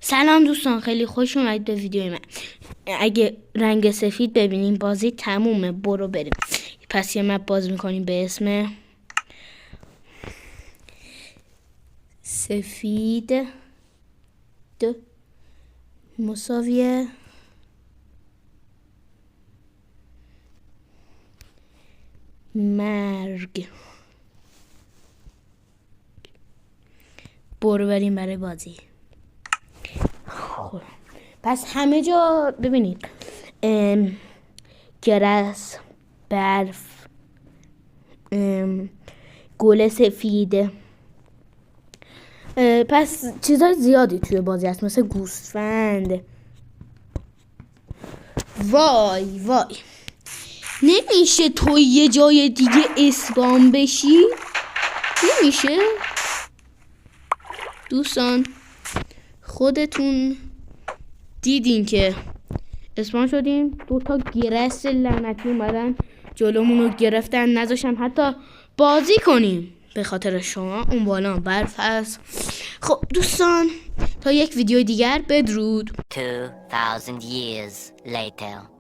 سلام دوستان، خیلی خوش اومدید به ویدیوی من. اگه رنگ سفید ببینیم بازی تمومه، برو بریم. پس یه مپ باز میکنیم به اسم سفید مساویه مرگ. برو بریم برای بازی. پس همه جا ببینید، گرس، برف، گل سفید، پس چیزای زیادی توی بازی هست، مثل گوسفند. وای نمیشه تو یه جای دیگه اسپام بشی؟ نمیشه دوستان، خودتون دیدین که اسپام شدیم، 2 تا گرس لعنتی اومدن جلومون رو گرفتن، نذاشتن حتی بازی کنیم به خاطر شما. اون بالا برف هست. خب دوستان، تا یک ویدیو دیگر، بدرود. 2000 years later.